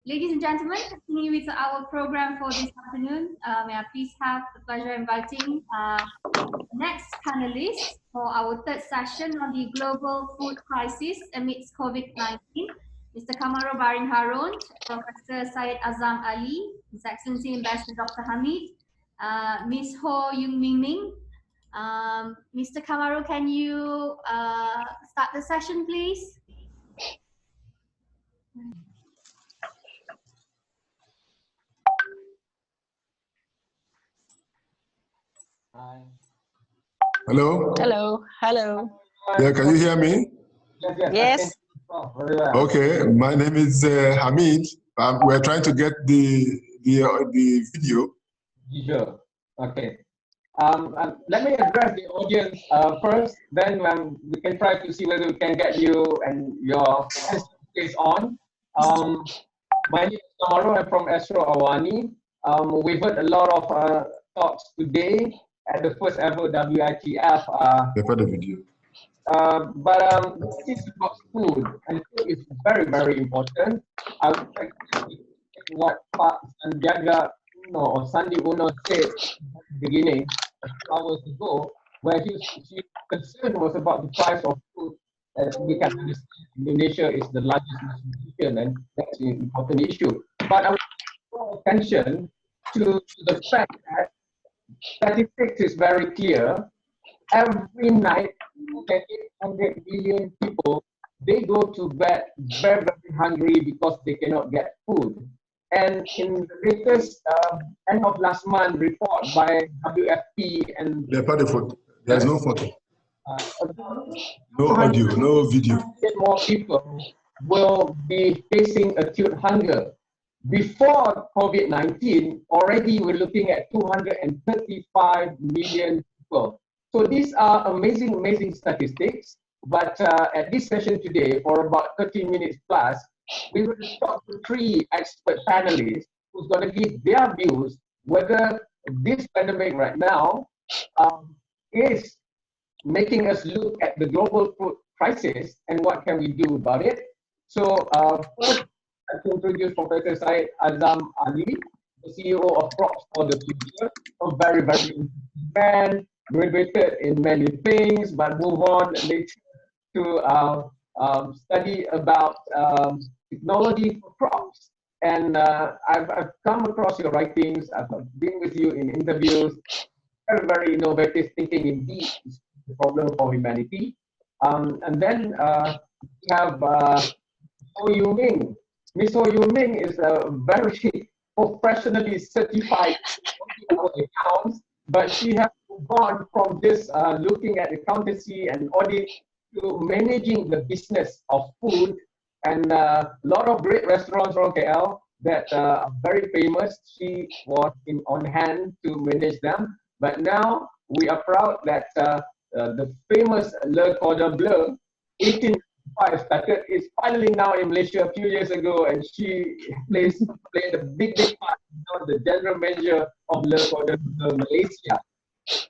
Ladies and gentlemen, continue with our program for this afternoon. May I please have the pleasure of inviting the next panelist for our third session on the global food crisis amidst COVID-19. Mr. Kamarul Bahrin Haron, Professor Syed Azam Ali, His Excellency Ambassador Dr. Hameed, Ms. Ho Yung Ming. Mr. Kamarul, can you start the session, please? Hi. Hello? Hello. Hello. Yeah, can you hear me? Yes. Very well. Okay, my name is Hameed. We're trying to get the video. Sure. Okay. Let me address the audience first, then we can try to see whether we can get you and your case on. My name is Kamarul. I'm from Astro, Awani. We've heard a lot of talks today at the first ever WITF. The video. But this is about food, and food is very, very important. I would like to see what Pak Sandiaga or Sandi Uno said at the beginning, a few hours ago, where his concern was about the price of food. As we can understand, Indonesia is the largest nation, and that's an important issue. But I would draw attention to the fact that statistics is very clear. Every night, 800 million people, they go to bed very, very hungry because they cannot get food. And in the latest end of last month report by WFP and There's no photo. No audio, no video. More people will be facing acute hunger. Before COVID-19, already we're looking at 235 million people. So these are amazing, amazing statistics. But at this session today, for about 30 minutes plus, we will talk to three expert panelists who's going to give their views whether this pandemic right now is making us look at the global food crisis and what can we do about it. So first, I'd like to introduce Professor Syed Azam Ali, the CEO of Prof for the Future, a very, very interesting man, graduated in many things, but move on later to study about technology for crops. And I've come across your writings, I've been with you in interviews, very, very innovative thinking indeed is the problem for humanity. And then we have Ho Yu Ming. Ms. Ho Yu Ming is a very professionally certified accounts, but she has gone from this looking at accountancy and audit to managing the business of food, and a lot of great restaurants from KL that are very famous. She was on hand to manage them, but now we are proud that the famous Cordon Bleu 1895 started is finally now in Malaysia a few years ago, and she played a big part, the general manager of Cordon Bleu Malaysia.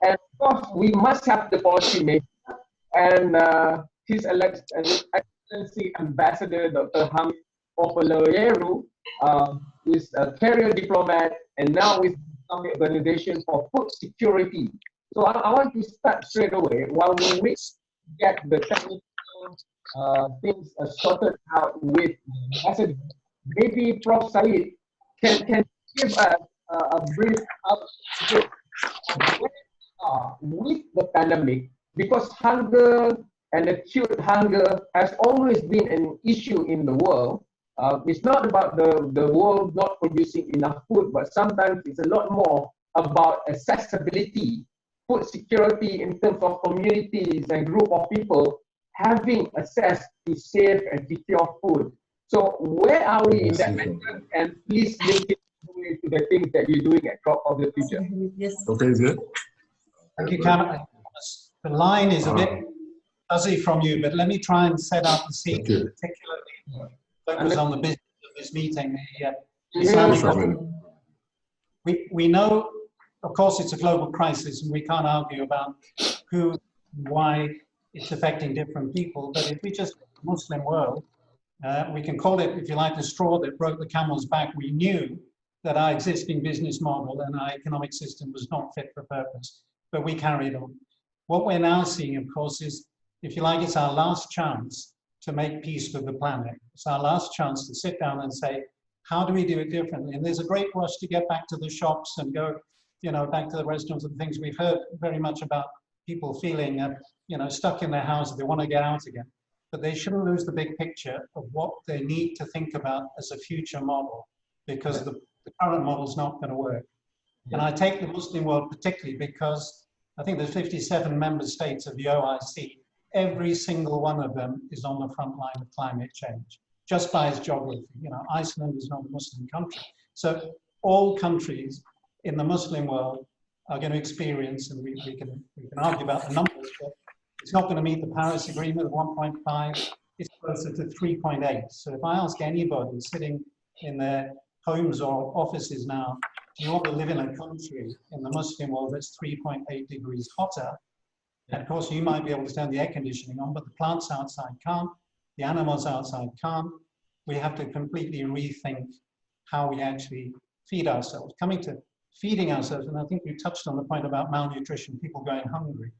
And of course, we must have the policy maker, and His Excellency Ambassador Dr. Hameed Opeloyeru is a career diplomat and now with the Organization for Food Security. So I want to start straight away while we wait to get the technical things sorted out with the ambassador. Maybe Prof. Syed can give us a brief update with the pandemic, because hunger and acute hunger has always been an issue in the world. It's not about the world not producing enough food, but sometimes it's a lot more about accessibility, food security in terms of communities and group of people having access to safe and secure food. So where are we in that matter? And please link it to the things that you're doing at Crop of the Future. Yes. Okay, is it? Thank you, Cameron. The line is a bit fuzzy from you, but let me try and set up the scene, particularly focus on the business of this meeting. We know, of course, it's a global crisis, and we can't argue about who, why it's affecting different people. But if we just look at the Muslim world, We can call it, if you like, the straw that broke the camel's back. We knew that our existing business model and our economic system was not fit for purpose, but we carried on. What we're now seeing, of course, is, if you like, it's our last chance to make peace with the planet. It's our last chance to sit down and say, how do we do it differently? And there's a great rush to get back to the shops and go, you know, back to the restaurants and things. We've heard very much about people feeling, you know, stuck in their houses. They want to get out again. But they shouldn't lose the big picture of what they need to think about as a future model, because the current model is not going to work. And I take the Muslim world particularly because I think there's 57 member states of the OIC. Every single one of them is on the front line of climate change, just by its geography. You know, Iceland is not a Muslim country. So all countries in the Muslim world are going to experience, and we can argue about the numbers, but it's not going to meet the Paris Agreement of 1.5. It's closer to 3.8. So if I ask anybody sitting in their homes or offices now, do you want to live in a country in the Muslim world that's 3.8 degrees hotter? And of course, you might be able to turn the air conditioning on, but the plants outside can't, the animals outside can't. We have to completely rethink how we actually feed ourselves. Coming to feeding ourselves, and I think you touched on the point about malnutrition, people going hungry.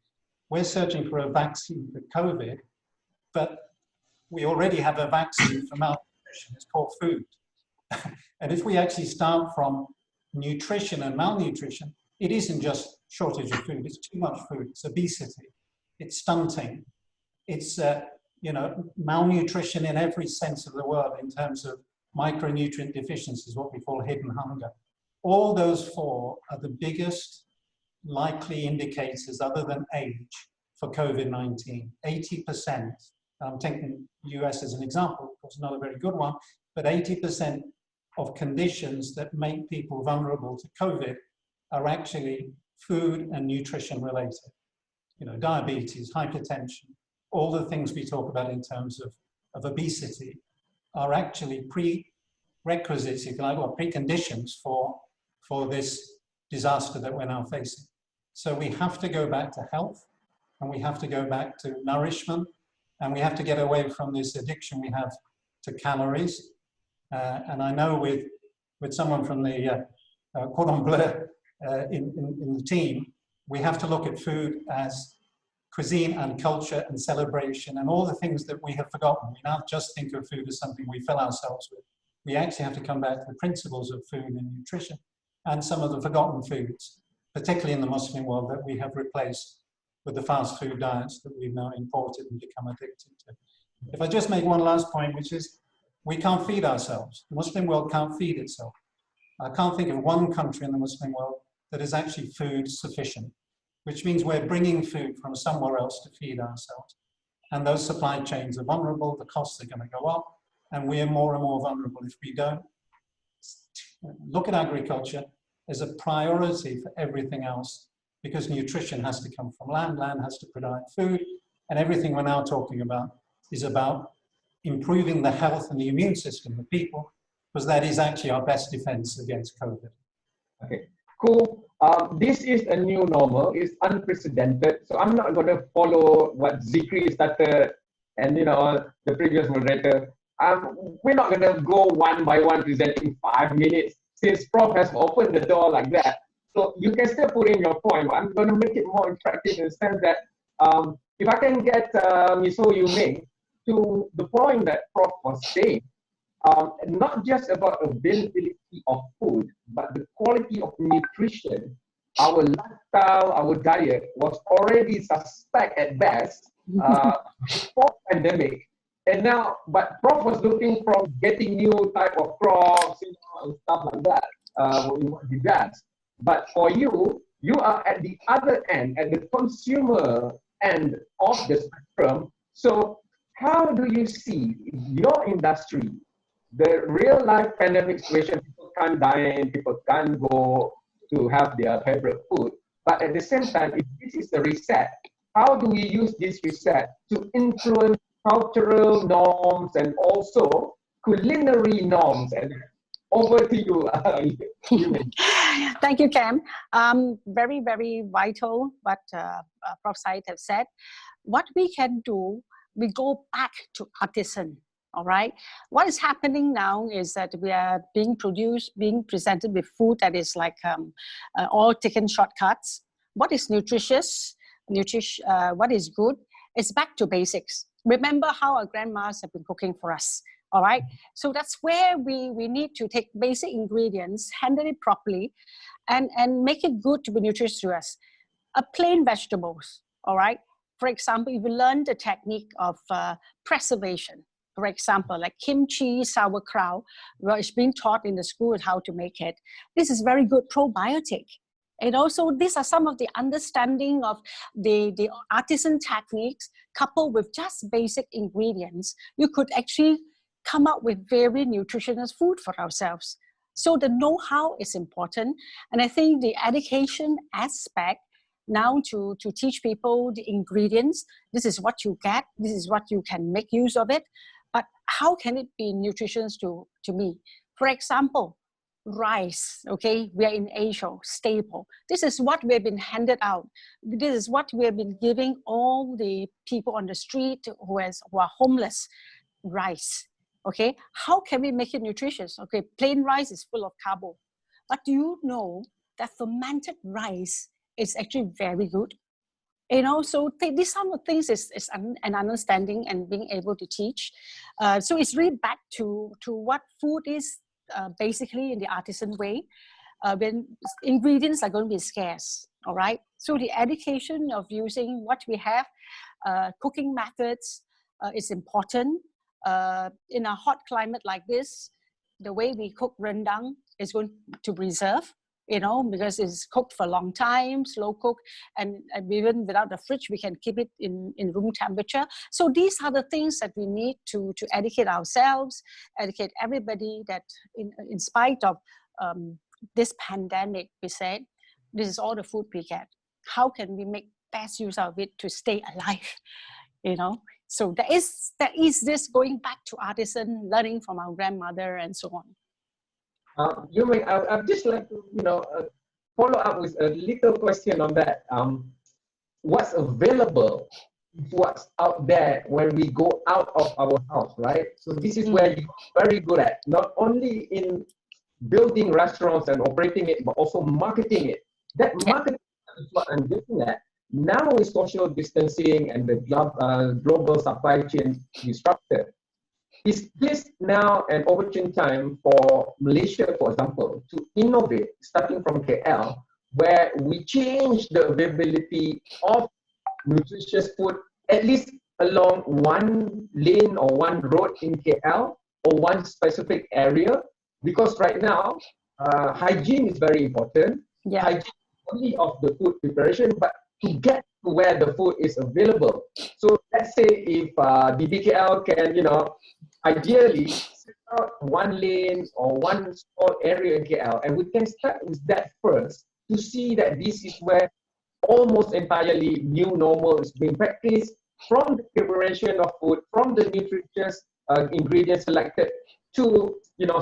We're searching for a vaccine for COVID, but we already have a vaccine for malnutrition. It's called food. And if we actually start from nutrition and malnutrition, it isn't just shortage of food, it's too much food, it's obesity, it's stunting, it's you know, malnutrition in every sense of the word in terms of micronutrient deficiencies, what we call hidden hunger. All those four are the biggest likely indicators, other than age, for COVID-19. 80%, I'm taking the US as an example, of course not a very good one, but 80% of conditions that make people vulnerable to COVID are actually food and nutrition related. You know, diabetes, hypertension, all the things we talk about in terms of obesity are actually prerequisites, if you like, or preconditions for this disaster that we're now facing. So we have to go back to health, and we have to go back to nourishment, and we have to get away from this addiction we have to calories. And I know with someone from the Cordon Bleu in the team, we have to look at food as cuisine and culture and celebration and all the things that we have forgotten. We now just think of food as something we fill ourselves with. We actually have to come back to the principles of food and nutrition and some of the forgotten foods, particularly in the Muslim world, that we have replaced with the fast food diets that we've now imported and become addicted to. If I just make one last point, which is we can't feed ourselves. The Muslim world can't feed itself. I can't think of one country in the Muslim world that is actually food sufficient, which means we're bringing food from somewhere else to feed ourselves. And those supply chains are vulnerable, the costs are going to go up, and we are more and more vulnerable if we don't look at agriculture as a priority for everything else, because nutrition has to come from land, land has to provide food, and everything we're now talking about is about improving the health and the immune system of people, because that is actually our best defense against COVID. Okay, cool. This is a new normal. It's unprecedented. So I'm not going to follow what Zikri started and the previous moderator. We're not going to go one by one presenting 5 minutes since Prof has opened the door like that. So you can still put in your point. But I'm going to make it more interactive in the sense that if I can get Ming to the point that Prof was saying, not just about availability of food, but the quality of nutrition. Our lifestyle, our diet was already suspect at best before pandemic. And now, but Prof was looking from getting new type of crops, and stuff like that, what he does. But for you, you are at the other end, at the consumer end of the spectrum. So how do you see your industry, the real life pandemic situation? People can't dine, people can't go to have their favorite food. But at the same time, if this is a reset, how do we use this reset to influence cultural norms and also culinary norms? And over to you. Thank you, Cam. Very, very vital what Prof Said have said. What we can do, we go back to artisan. All right. What is happening now is that we are being presented with food that is like all taken shortcuts. What is nutritious? What is good? It's back to basics. Remember how our grandmas have been cooking for us. All right. So that's where we need to take basic ingredients, handle it properly, and make it good to be nutritious to us. Plain vegetables. All right. For example, if you learn the technique of preservation, for example, like kimchi, sauerkraut, well, it's being taught in the school how to make it. This is very good probiotic. And also, these are some of the understanding of the artisan techniques coupled with just basic ingredients. You could actually come up with very nutritious food for ourselves. So the know-how is important. And I think the education aspect now to teach people the ingredients, this is what you get, this is what you can make use of it. But how can it be nutritious to me? For example, rice, okay, we are in Asia, staple. This is what we have been handed out. This is what we have been giving all the people on the street who are homeless, rice, okay? How can we make it nutritious? Okay, plain rice is full of carbo. But do you know that fermented rice is actually very good? You know, so these some of the things is an understanding and being able to teach. So it's really back to what food is basically in the artisan way. When ingredients are going to be scarce, all right? So the education of using what we have, cooking methods is important. In a hot climate like this, the way we cook rendang is going to preserve, you know, because it's cooked for a long time, slow cook, and even without the fridge, we can keep it in room temperature. So these are the things that we need to educate ourselves, educate everybody that in spite of this pandemic, we said, this is all the food we get. How can we make best use of it to stay alive, you know? So there is this going back to artisan, learning from our grandmother and so on. Ming, I'd just like to, follow up with a little question on that. What's available, what's out there when we go out of our house, right? So this is where you're very good at, not only in building restaurants and operating it, but also marketing it. That marketing is what I'm getting at. Now with social distancing and the global supply chain disrupted, is this now an opportune time for Malaysia, for example, to innovate, starting from KL, where we change the availability of nutritious food, at least along one lane or one road in KL, or one specific area? Because right now, hygiene is very important. Yeah. Hygiene only of the food preparation, but to get to where the food is available. So let's say if DBKL can, ideally set out one lane or one small area in KL, and we can start with that first to see that this is where almost entirely new normal is being practiced, from the preparation of food, from the nutritious ingredients selected to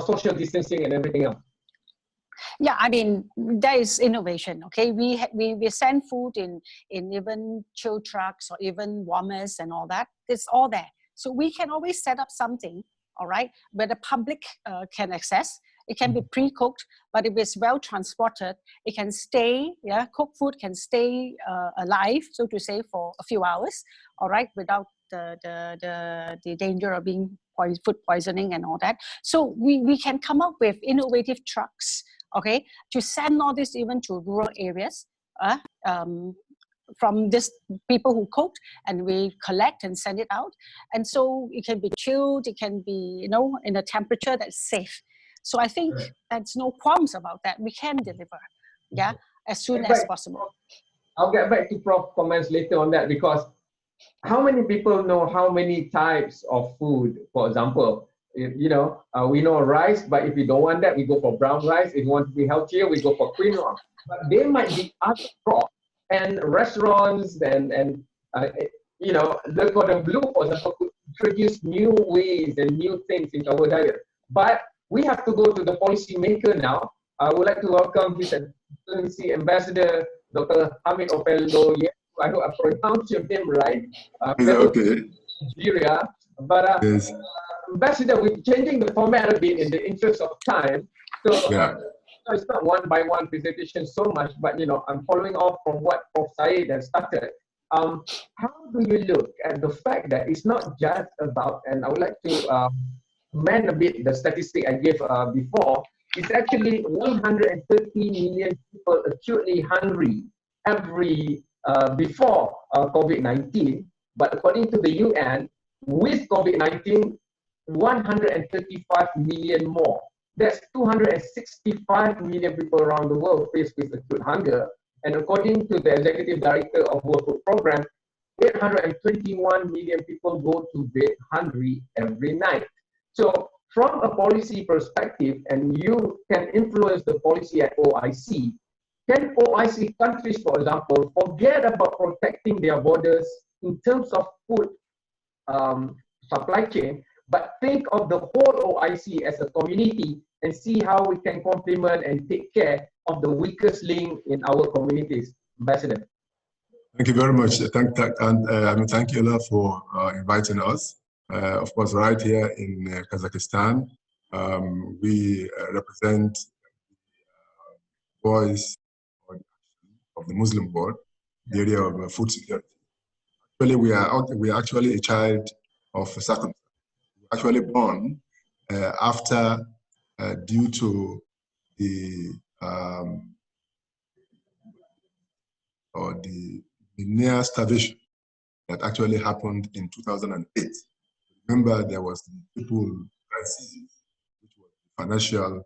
social distancing and everything else. Yeah, I mean, there is innovation, okay? We send food in even chill trucks or even warmers and all that. It's all there. So we can always set up something, all right, where the public can access. It can be pre-cooked, but if it's well transported, it can stay, cooked food can stay alive, so to say, for a few hours, all right, without the danger of being food poisoning and all that. So we can come up with innovative trucks, okay, to send all this even to rural areas from these people who cooked, and we collect and send it out. And so it can be chilled, it can be, in a temperature that's safe. So I think there's no qualms about that. We can deliver, as soon as possible. I'll get back to Prof comments later on that, because how many people know how many types of food, for example, we know rice, but if we don't want that, we go for brown rice. If we want to be healthier, we go for quinoa. But there might be other crops and restaurants and the Cordon Bleu, for example, could introduce new ways and new things into our diet. But we have to go to the policy maker now. I would like to welcome His Excellency Ambassador Dr. Hameed Opeloyeru. I hope I pronounced your name right. Okay. Nigeria. But yes. Ambassador, we're changing the format a bit in the interest of time. So it's not one by one presentation so much, but I'm following off from what Prof. Said has started. How do you look at the fact that it's not just about, and I would like to amend a bit the statistic I gave before, it's actually 130 million people acutely hungry every before COVID-19, but according to the UN, with COVID-19, 135 million more. That's 265 million people around the world faced with acute hunger. And according to the Executive Director of World Food Programme, 821 million people go to bed hungry every night. So from a policy perspective, and you can influence the policy at OIC, can OIC countries, for example, forget about protecting their borders in terms of food supply chain, but think of the whole OIC as a community and see how we can complement and take care of the weakest link in our communities? Ambassador. Thank you very much. Thank you, Ella, for inviting us. Of course, right here in Kazakhstan, we represent the voice of the Muslim world, the area of food security. Actually, we are actually a child of circumstance. We were actually born after, due to the near starvation that actually happened in 2008. Remember, there was the people crisis, which was the financial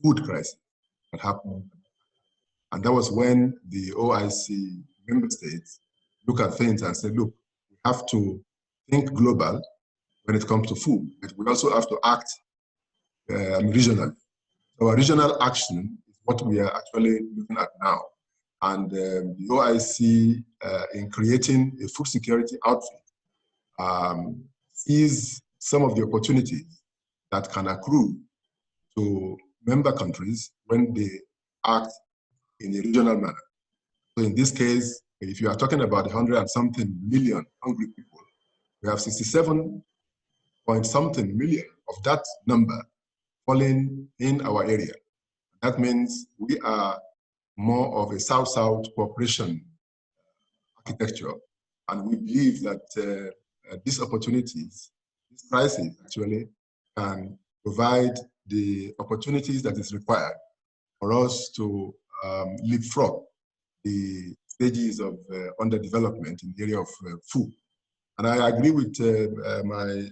food crisis that happened. And that was when the OIC member states look at things and say, look, we have to think global when it comes to food, but we also have to act regionally. So our regional action is what we are actually looking at now. And the OIC, in creating a food security outfit, sees some of the opportunities that can accrue to member countries when they act in a regional manner. So in this case, if you are talking about 100 and something million hungry people, we have 67 point something million of that number falling in our area. That means we are more of a South-South cooperation architecture, and we believe that these opportunities, this crisis actually can provide the opportunities that is required for us to leapfrog the stages of underdevelopment in the area of food. And I agree with my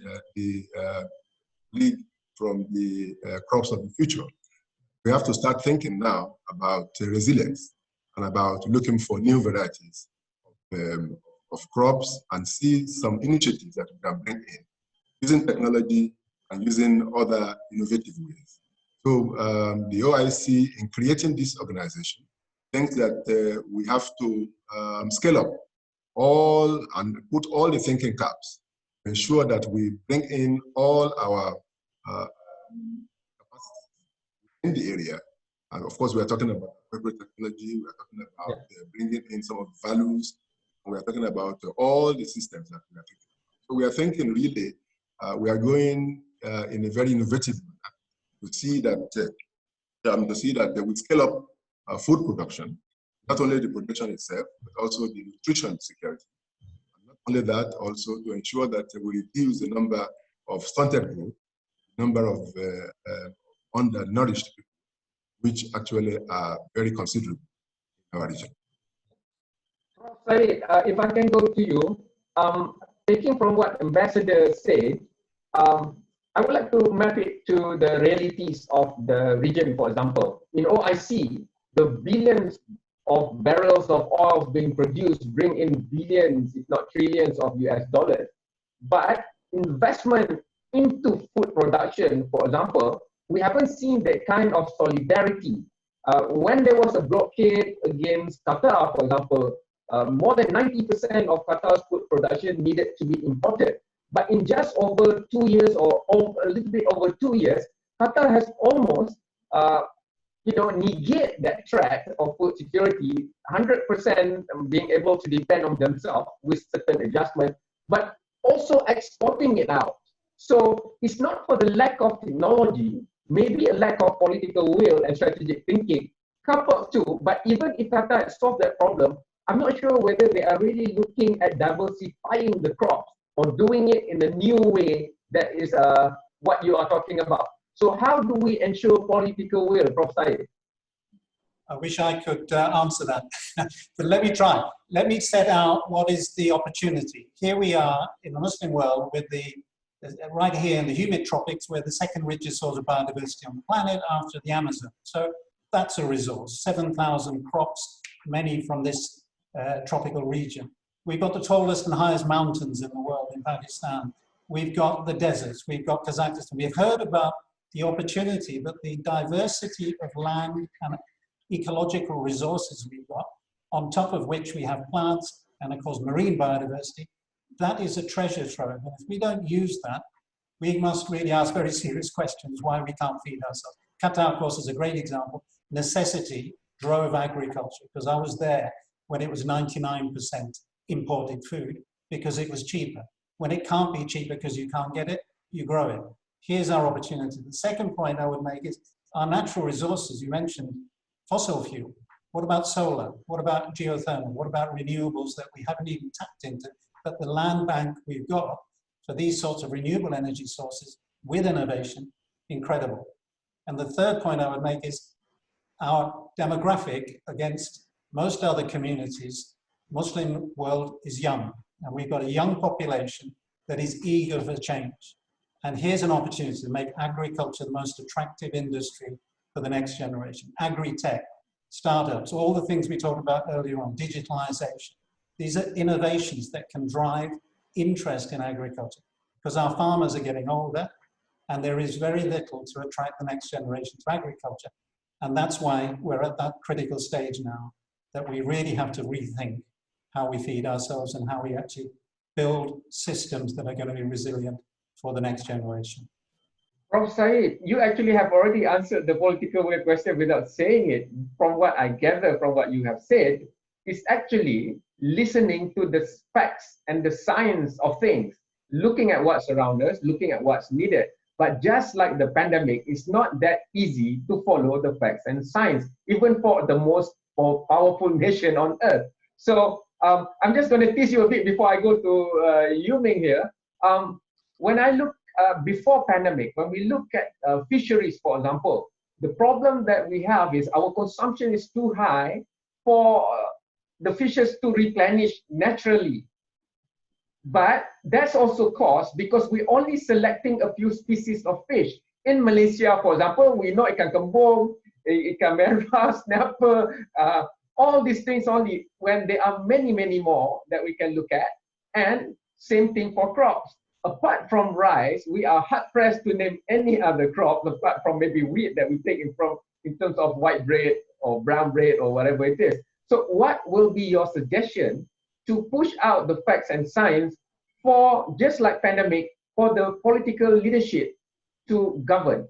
colleague from the Crops of the Future. We have to start thinking now about resilience and about looking for new varieties of crops and see some initiatives that we can bring in, using technology and using other innovative ways. So the OIC, in creating this organization, thinks that we have to scale up all and put all the thinking caps, ensure that we bring in all our capacity in the area. And of course, we are talking about appropriate technology, we are talking about bringing in some of the values, and we are talking about all the systems that we are thinking about. So we are thinking really, we are going in a very innovative manner to see that we scale up food production, not only the production itself, but also the nutrition security. And not only that, also to ensure that we reduce the number of stunted growth, number of undernourished people, which actually are very considerable in our region. Sorry, if I can go to you, taking from what Ambassador said, I would like to map it to the realities of the region, for example. In OIC, the billions of barrels of oil being produced bring in billions, if not trillions of US dollars. But investment into food production, for example, we haven't seen that kind of solidarity. When there was a blockade against Qatar, for example, more than 90% of Qatar's food production needed to be imported. But in just over 2 years, or a little bit over 2 years, Qatar has almost negate that threat of food security, 100% being able to depend on themselves with certain adjustment, but also exporting it out. So it's not for the lack of technology, maybe a lack of political will and strategic thinking, coupled to, but even if Qatar had solved that problem, I'm not sure whether they are really looking at diversifying the crops or doing it in a new way that is what you are talking about. So how do we ensure political will, Prof. Syed? I wish I could answer that, but let me try. Let me set out what is the opportunity. Here we are in the Muslim world with right here in the humid tropics, we're the second richest source of biodiversity on the planet after the Amazon. So that's a resource, 7,000 crops, many from this tropical region. We've got the tallest and highest mountains in the world in Pakistan. We've got the deserts, we've got Kazakhstan. We've heard about the opportunity, but the diversity of land and ecological resources we've got, on top of which we have plants and of course marine biodiversity, that is a treasure trove. And if we don't use that, we must really ask very serious questions why we can't feed ourselves. Qatar, of course, is a great example. Necessity drove agriculture, because I was there when it was 99% imported food because it was cheaper. When it can't be cheaper because you can't get it, you grow it. Here's our opportunity. The second point I would make is our natural resources. You mentioned fossil fuel. What about solar? What about geothermal? What about renewables that we haven't even tapped into? But the land bank we've got for these sorts of renewable energy sources with innovation, incredible. And the third point I would make is our demographic against most other communities, Muslim world is young. And we've got a young population that is eager for change. And here's an opportunity to make agriculture the most attractive industry for the next generation. Agri-tech, startups, all the things we talked about earlier on, digitalization. These are innovations that can drive interest in agriculture, because our farmers are getting older and there is very little to attract the next generation to agriculture. And that's why we're at that critical stage now that we really have to rethink how we feed ourselves and how we actually build systems that are going to be resilient for the next generation. Prof. Syed, you actually have already answered the political will question without saying it. From what I gather from what you have said, is actually listening to the facts and the science of things, looking at what's around us, looking at what's needed. But just like the pandemic, it's not that easy to follow the facts and science, even for the most powerful nation on earth. So I'm just going to tease you a bit before I go to you, Ming, here. When I look before pandemic, when we look at fisheries, for example, the problem that we have is our consumption is too high for the fishes to replenish naturally. But that's also caused because we're only selecting a few species of fish. In Malaysia, for example, we know ikan kembung, ikan merah, snapper, all these things only, when there are many, many more that we can look at. And same thing for crops. Apart from rice, we are hard-pressed to name any other crop apart from maybe wheat that we take in terms of white bread or brown bread or whatever it is. So what will be your suggestion to push out the facts and science for, just like pandemic, for the political leadership to govern?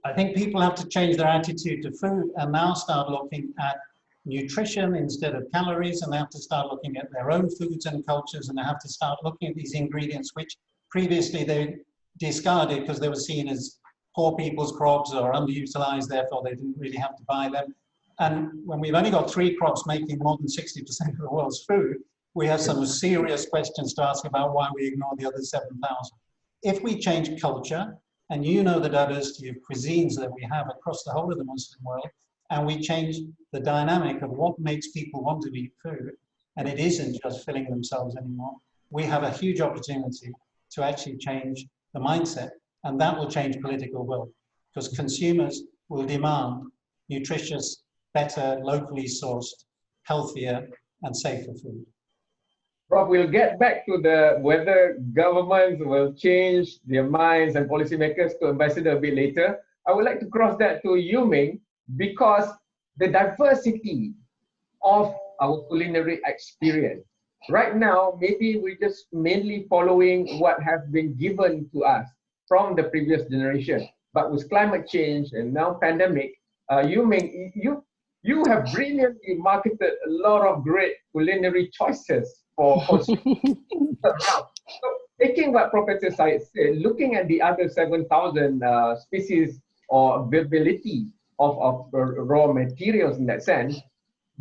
I think people have to change their attitude to food and now start looking at nutrition instead of calories, and they have to start looking at their own foods and cultures, and they have to start looking at these ingredients which previously they discarded because they were seen as poor people's crops or underutilized, therefore they didn't really have to buy them. And when we've only got 3 crops making more than 60% of the world's food, we have some serious questions to ask about why we ignore the other 7,000. If we change culture, and you know the diversity of cuisines that we have across the whole of the Muslim world, and we change the dynamic of what makes people want to eat food, and it isn't just filling themselves anymore, we have a huge opportunity to actually change the mindset, and that will change political will, because consumers will demand nutritious, better, locally sourced, healthier, and safer food. Prof, we'll get back to whether governments will change their minds and policymakers to ambassador a bit later. I would like to cross that to you, Ming, because the diversity of our culinary experience. Right now, maybe we're just mainly following what has been given to us from the previous generation. But with climate change and now pandemic, you have brilliantly marketed a lot of great culinary choices for consumers around. So taking what Professor Syed said, looking at the other 7,000 species or availability of raw materials in that sense,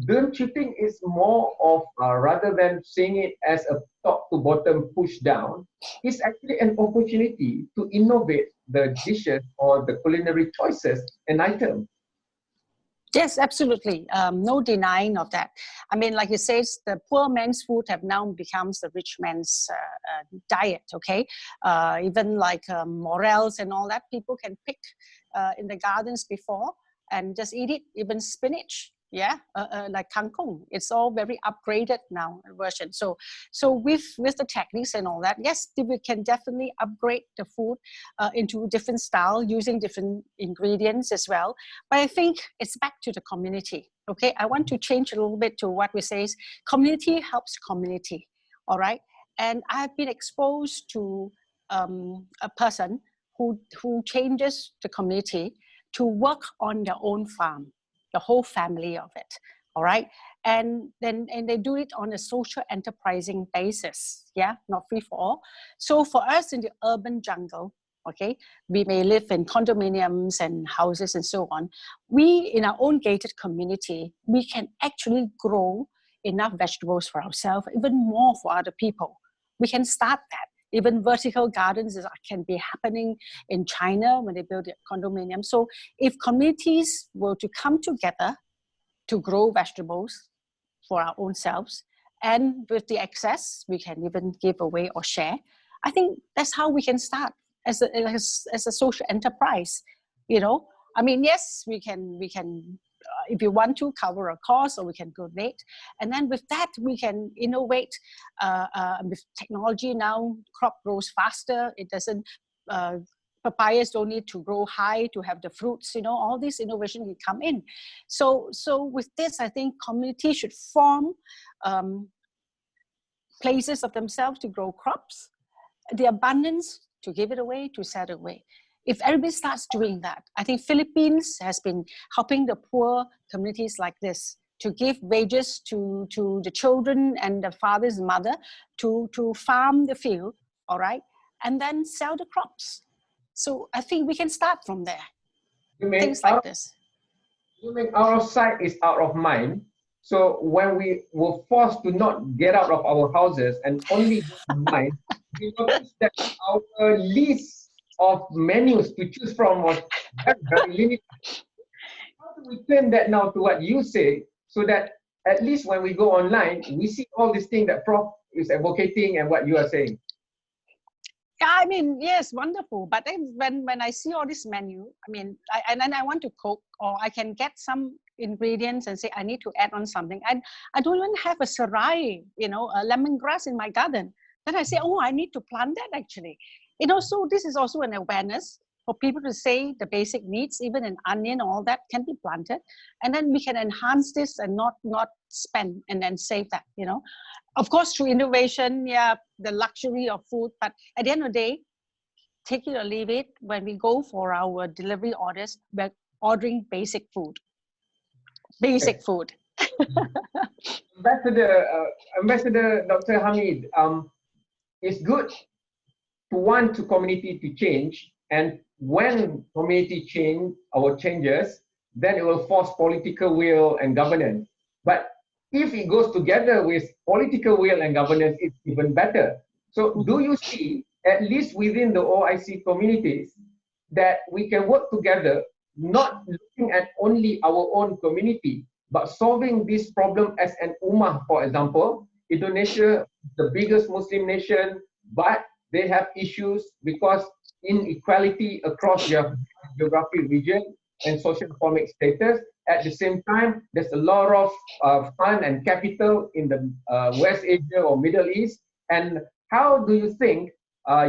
don't you think it's more of, rather than seeing it as a top to bottom push down, it's actually an opportunity to innovate the dishes or the culinary choices and items? Yes, absolutely. No denying of that. I mean, like you say, the poor man's food have now becomes the rich man's diet, okay? Even like morels and all that, people can pick in the gardens before and just eat it, even spinach. Yeah, like kangkong, it's all very upgraded now version. So with the techniques and all that, yes, we can definitely upgrade the food into different style using different ingredients as well. But I think it's back to the community. Okay, I want to change a little bit to what we say is community helps community. All right, and I've been exposed to a person who changes the community to work on their own farm. The whole family of it, all right? And they do it on a social enterprising basis, yeah, not free for all. So for us in the urban jungle, okay, we may live in condominiums and houses and so on. We, in our own gated community, we can actually grow enough vegetables for ourselves, even more for other people. We can start that. Even vertical gardens can be happening in China when they build a condominium. So if communities were to come together to grow vegetables for our own selves, and with the excess, we can even give away or share. I think that's how we can start as a social enterprise. You know, I mean, yes, we can. If you want to cover a cost, or we can donate, and then with that we can innovate. With technology now, crop grows faster. It doesn't. Papayas don't need to grow high to have the fruits. You know, all this innovation can come in. So with this, I think communities should form places of themselves to grow crops. The abundance to give it away, to sell it away. If everybody starts doing that, I think Philippines has been helping the poor communities like this to give wages to the children and the father's mother to farm the field, all right, and then sell the crops. So I think we can start from there. Things like this. You mean out of sight is out of mind? So when we were forced to not get out of our houses and only go online, we noticed that our list of menus to choose from was very, very limited. How do we turn that now to what you say, so that at least when we go online, we see all these things that Prof is advocating and what you are saying? Yeah, I mean, yes, wonderful. But then when I see all this menu, I mean, and then I want to cook, or I can get some ingredients and say I need to add on something. I don't even have a serai, you know, a lemongrass in my garden. Then I say, oh, I need to plant that actually. You know, so this is also an awareness for people to say the basic needs, even an onion, all that can be planted. And then we can enhance this and not spend and then save that, you know. Of course, through innovation, yeah, the luxury of food. But at the end of the day, take it or leave it, when we go for our delivery orders, we're ordering basic food. Basic food. Ambassador Dr. Hameed, it's good to want to community to change, and when community changes, then it will force political will and governance. But if it goes together with political will and governance, it's even better. So do you see, at least within the OIC communities, that we can work together, not looking at only our own community, but solving this problem as an ummah? For example, Indonesia, the biggest Muslim nation, but they have issues because inequality across their geographic region and socio-economic status. At the same time, there's a lot of fund and capital in the West Asia or Middle East. And how do you think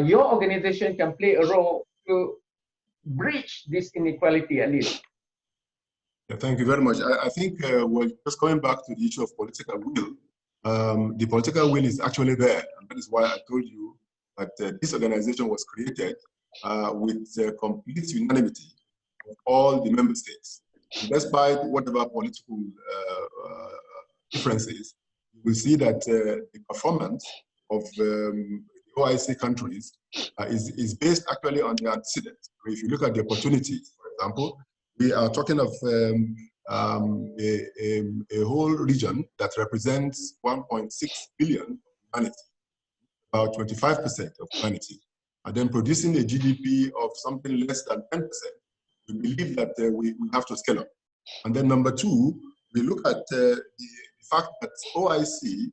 your organization can play a role to bridge this inequality at least? Yeah, thank you very much. I think, well, just coming back to the issue of political will, the political will is actually there. And that is why I told you that this organization was created with complete unanimity of all the member states. And despite whatever political differences, you will see that the performance of the OIC countries is based actually on the antecedents. If you look at the opportunities, for example, we are talking of a whole region that represents 1.6 billion humanity, about 25% of humanity, and then producing a GDP of something less than 10%. We believe that we have to scale up. And then number two, we look at the fact that OIC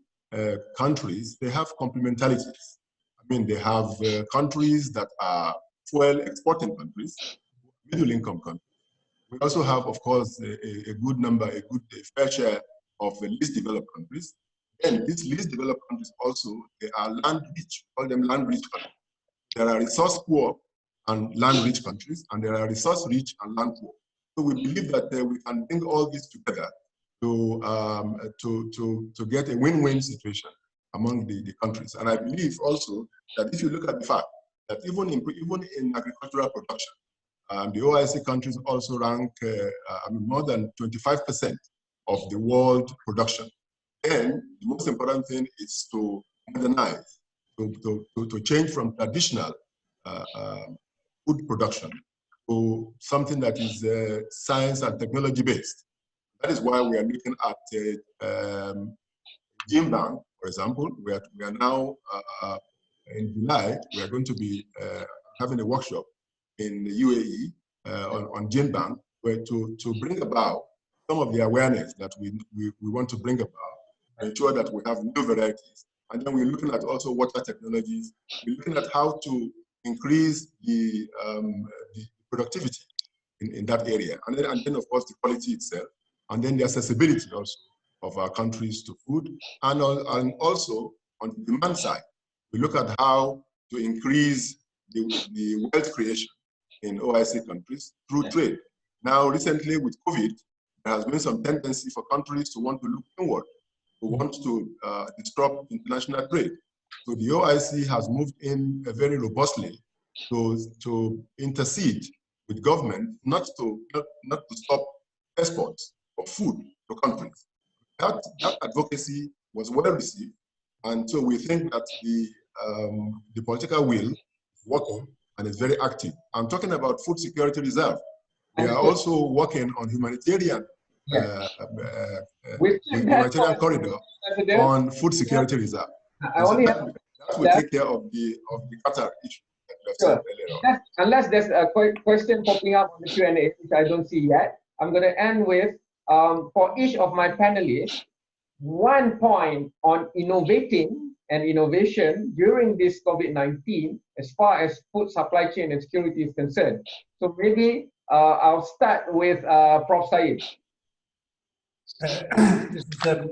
countries, they have complementarities. I mean, they have countries that are fuel exporting countries, middle income countries. We also have, of course, a good number, a fair share of least developed countries. And these least developed countries also, they are land rich, call them land rich countries. There are resource poor and land rich countries, and there are resource rich and land poor. So we believe that we can bring all this together to get a win-win situation among the countries. And I believe also that if you look at the fact that even in agricultural production, the OIC countries also rank more than 25% of the world production. And the most important thing is to modernize, to change from traditional food production to something that is science and technology based. That is why we are looking at gene bank, for example. We are now in July, we are going to be having a workshop in the UAE on gene bank, where to bring about some of the awareness that we want to bring about, ensure that we have new varieties. And then we're looking at also water technologies. We're looking at how to increase the productivity in that area. And then of course, the quality itself. And then the accessibility also of our countries to food. And also on the demand side, we look at how to increase the wealth creation in OIC countries through trade. Now, recently with COVID, there has been some tendency for countries to want to look inward, to want to disrupt international trade. So the OIC has moved in very robustly to intercede with government not to stop exports of food to countries. That advocacy was well received, and so we think that the political will is working and is very active. I'm talking about food security reserve. We are also working on humanitarian humanitarian corridor on food security reserve. That will take care of the Qatar issue. Sure. Unless there's a question popping up on the Q&A, which I don't see yet, I'm going to end with, for each of my panelists, 1 point on innovating and innovation during this COVID-19 as far as food supply chain and security is concerned. So maybe I'll start with Prof. Said.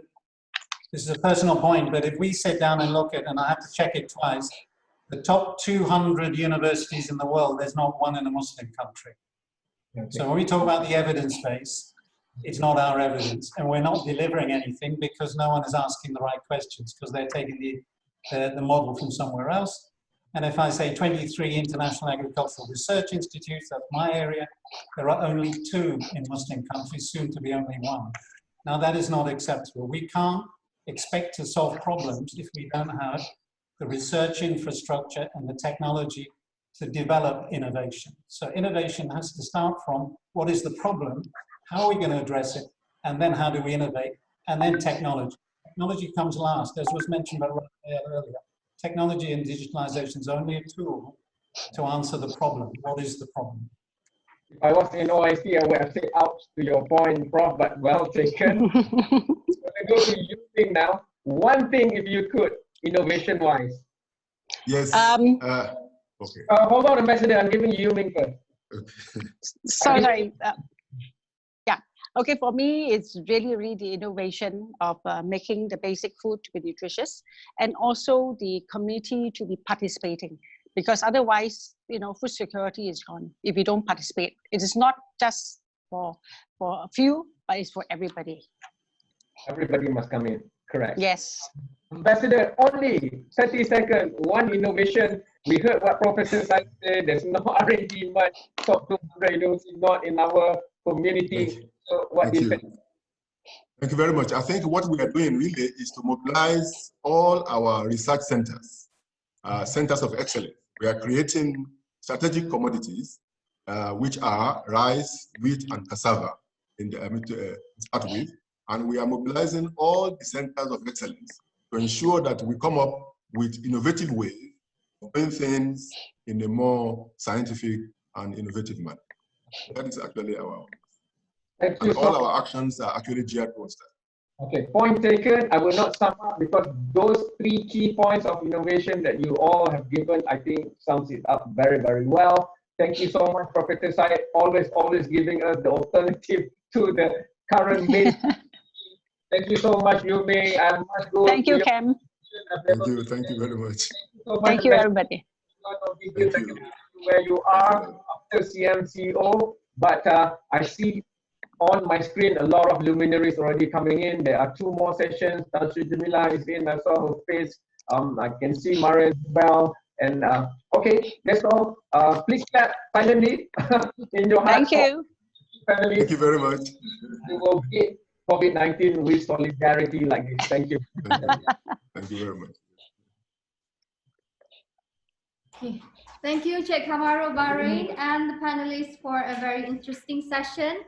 This is a personal point, but if we sit down and look at, and I have to check it twice, the top 200 universities in the world, there's not one in a Muslim country. Okay. So when we talk about the evidence base, it's not our evidence, and we're not delivering anything because no one is asking the right questions, because they're taking the model from somewhere else. And if I say 23 international agricultural research institutes, that's my area, there are only 2 in Muslim countries, soon to be only 1. Now that is not acceptable. We can't expect to solve problems if we don't have the research infrastructure and the technology to develop innovation. So innovation has to start from what is the problem, how are we going to address it, and then how do we innovate, and then technology. Technology comes last, as was mentioned by Raphael earlier. Technology and digitalization is only a tool to answer the problem. What is the problem? If I was in OIC, I would have said ouch to your point, Prof, but well taken. So we go to you Ming now. One thing, if you could, innovation-wise. Yes. Okay. Hold on, Ambassador. I'm giving you Ming first. Sorry. Yeah. Okay. For me, it's really the innovation of making the basic food to be nutritious, and also the community to be participating. Because otherwise, food security is gone if you don't participate. It is not just for a few, but it's for everybody. Everybody must come in. Correct. Yes. Ambassador, only 30 seconds, one innovation. We heard what Professor said, there's no R&D much, top 200 universities not in our community. So what do you think? Thank you very much. I think what we are doing really is to mobilize all our research centers centers of excellence. We are creating strategic commodities, which are rice, wheat, and cassava in the to start with. And we are mobilizing all the centers of excellence to ensure that we come up with innovative ways of doing things in a more scientific and innovative manner. That is actually our, Thank you and so all much. our actions are actually geared towards that. Okay, point taken. I will not sum up because those 3 key points of innovation that you all have given, I think sums it up very, very well. Thank you so much, Professor Syed, always giving us the alternative to the current main. Thank you so much, you Ming. I must go. Thank you, Cam. Thank you very much. Thank you, everybody. Thank you. Where you are after CMCO, but I see on my screen a lot of luminaries already coming in. There are 2 more sessions. Tan Sri Jamila is in. I saw her face. I can see Maria Bell. And okay, that's all. Please clap silently in your heart. Thank you. Families. Thank you very much. We will beat COVID-19 with solidarity like this. Thank you. Thank you very much. Okay. Thank you, Sheikh Kamarul, Bahrain, and the panelists for a very interesting session.